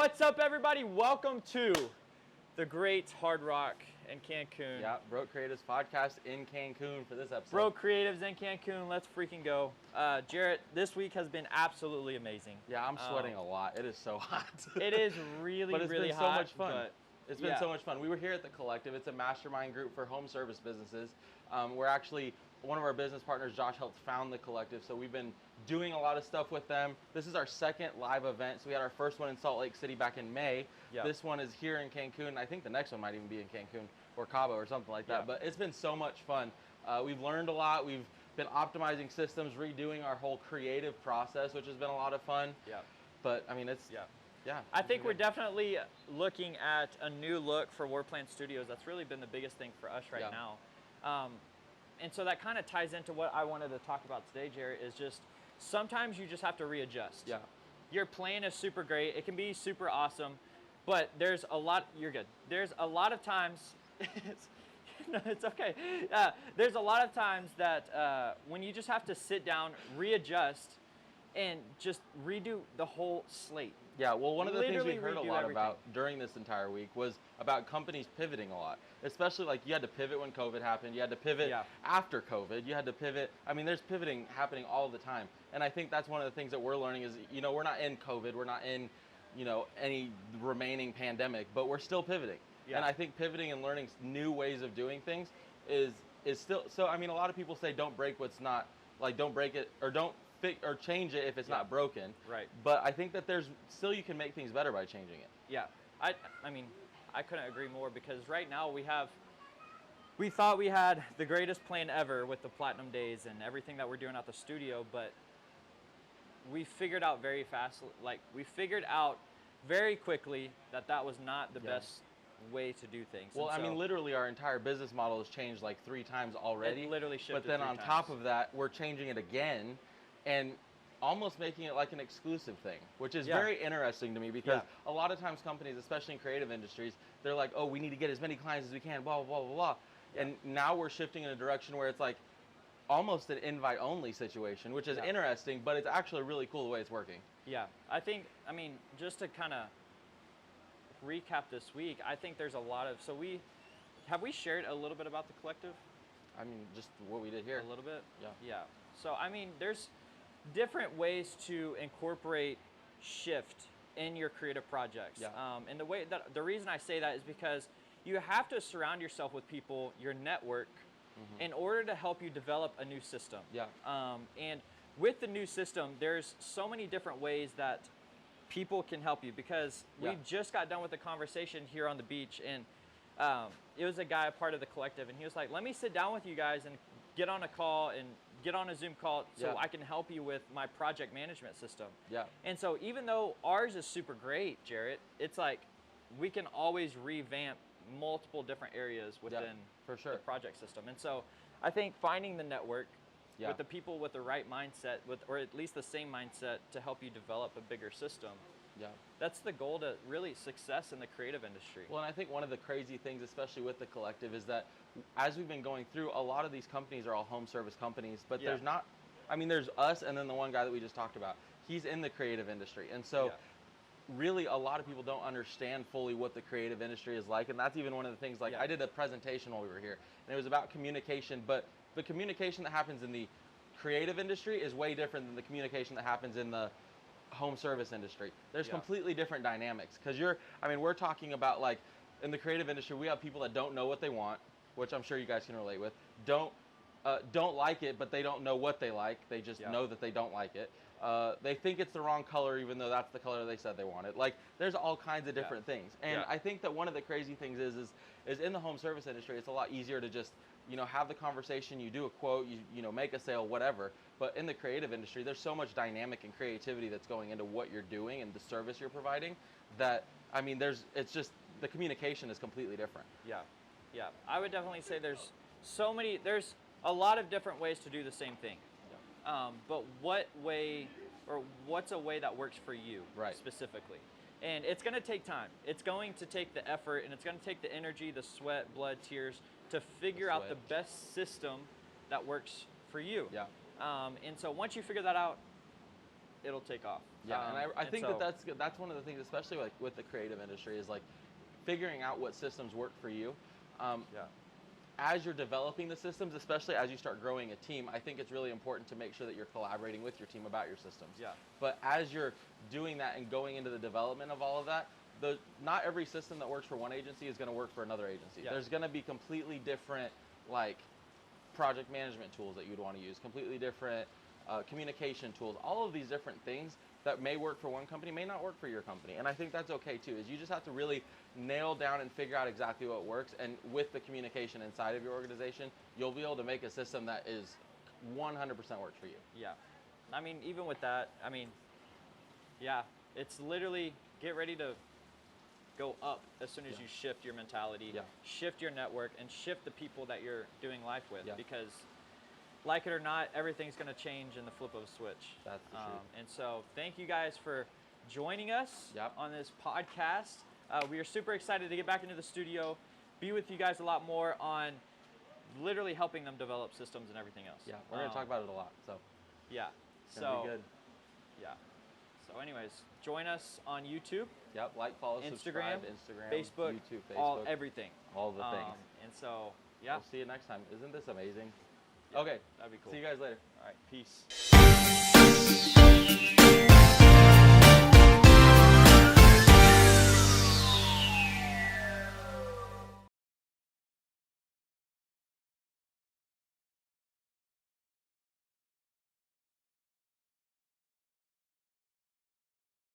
What's up, everybody? Welcome to the Great Hard Rock in Cancun. Yeah, Broke Creatives podcast in Cancun for this episode. Broke Creatives in Cancun. Let's freaking go. Jarrett, this week has been absolutely amazing. Yeah, I'm sweating a lot. It is so hot. It is really, but it's really been hot. So much fun. It's been yeah. so much fun. We were here at the Collective. It's a mastermind group for home service businesses. We're actually, one of our business partners, Josh, helped found the Collective. So we've been doing a lot of stuff with them. This is our second live event. So we had our first one in Salt Lake City back in May. Yep. This one is here in Cancun. I think the next one might even be in Cancun or Cabo or something like that. Yep. But it's been so much fun. We've learned a lot. We've been optimizing systems, redoing our whole creative process, which has been a lot of fun. Yeah. But I mean, it's... Yeah, I think we're definitely looking at a new look for Warplan Studios. That's really been the biggest thing for us right now. And so that kind of ties into what I wanted to talk about today, Jarrett, is just sometimes you just have to readjust. Yeah. Your plan is super great. It can be super awesome, but there's a lot, you're good. There's a lot of times, no, it's okay. There's a lot of times that when you just have to sit down, readjust, and just redo the whole slate. Yeah, well, one of the things we heard a lot everything about during this entire week was about companies pivoting a lot. Especially like you had to pivot when COVID happened, you had to pivot after COVID, you had to pivot. I mean, there's pivoting happening all the time. And I think that's one of the things that we're learning is, you know, we're not in COVID, we're not in, you know, any remaining pandemic, but we're still pivoting. Yeah. And I think pivoting and learning new ways of doing things is still, so I mean, a lot of people say don't break what's not, like don't break it or don't or change it if it's not broken. Right. But I think that there's still, you can make things better by changing it. Yeah. I mean, I couldn't agree more, because right now we thought we had the greatest plan ever with the Platinum Days and everything that we're doing at the studio, but we figured out very fast, like we figured out very quickly that that was not the best way to do things. Well, I mean, literally our entire business model has changed like 3 times already. It literally shifted. But then on top of that, we're changing it again and almost making it like an exclusive thing, which is very interesting to me, because a lot of times companies, especially in creative industries, they're like, oh, we need to get as many clients as we can, blah, blah, blah, blah. And now we're shifting in a direction where it's like almost an invite-only situation, which is interesting, but it's actually really cool the way it's working. Yeah, I think, I mean, just to kind of recap this week, I think there's a lot of, so have we shared a little bit about the Collective? I mean, just what we did here. A little bit? Yeah. Yeah. So, I mean, there's different ways to incorporate shift in your creative projects. Yeah. And the reason I say that is because you have to surround yourself with people, your network, in order to help you develop a new system. Yeah. And with the new system, there's so many different ways that people can help you, because we just got done with a conversation here on the beach, and it was a guy, a part of the Collective, and he was like, let me sit down with you guys and get on a call and get on a Zoom call so I can help you with my project management system. Yeah. And so even though ours is super great, Jarrett, it's like we can always revamp multiple different areas within the project system. And so I think finding the network with the people with the right mindset, or at least the same mindset, to help you develop a bigger system. Yeah. That's the goal to really success in the creative industry. Well, and I think one of the crazy things, especially with the Collective, is that as we've been going through, a lot of these companies are all home service companies, but there's not, I mean, there's us and then the one guy that we just talked about. He's in the creative industry. And so really a lot of people don't understand fully what the creative industry is like. And that's even one of the things, like I did a presentation while we were here, and it was about communication, but the communication that happens in the creative industry is way different than the communication that happens in the home service industry. There's completely different dynamics, because I mean, we're talking about, like, in the creative industry, we have people that don't know what they want, which I'm sure you guys can relate with, don't like it, but they don't know what they like. They just know that they don't like it. They think it's the wrong color, even though that's the color they said they wanted. Like, there's all kinds of different things. And I think that one of the crazy things is in the home service industry, it's a lot easier to just, you know, have the conversation, you do a quote, you know, make a sale, whatever. But in the creative industry, there's so much dynamic and creativity that's going into what you're doing and the service you're providing that, I mean, it's just, the communication is completely different. Yeah, yeah. I would definitely say there's a lot of different ways to do the same thing. But what's a way that works for you specifically? And it's going to take time. It's going to take the effort, and it's going to take the energy, the sweat, blood, tears to figure out the best system that works for you. Yeah. And so once you figure that out, it'll take off. Yeah, and I think that's one of the things, especially like with the creative industry, is like figuring out what systems work for you. As you're developing the systems, especially as you start growing a team, I think it's really important to make sure that you're collaborating with your team about your systems. Yeah. But as you're doing that and going into the development of all of that, not every system that works for one agency is going to work for another agency. Yeah. There's going to be completely different, like, project management tools that you'd want to use, completely different communication tools, all of these different things that may work for one company may not work for your company. And I think that's okay too, is you just have to really nail down and figure out exactly what works. And with the communication inside of your organization, you'll be able to make a system that is 100% works for you. Yeah. I mean, even with that, I mean, yeah, it's literally get ready to go up as soon as you shift your mentality, shift your network, and shift the people that you're doing life with. Because, like it or not, everything's going to change in the flip of a switch. That's the truth. And so, thank you guys for joining us on this podcast. We are super excited to get back into the studio, be with you guys a lot more on literally helping them develop systems and everything else. Yeah, we're going to talk about it a lot. So yeah, it's going to be good. Yeah. So, anyways, join us on YouTube. Yep, like, follow, subscribe, Instagram, Facebook, YouTube, Facebook, everything. All the things. And so, yeah. We'll see you next time. Isn't this amazing? Yeah, okay, that'd be cool. See you guys later. All right, peace.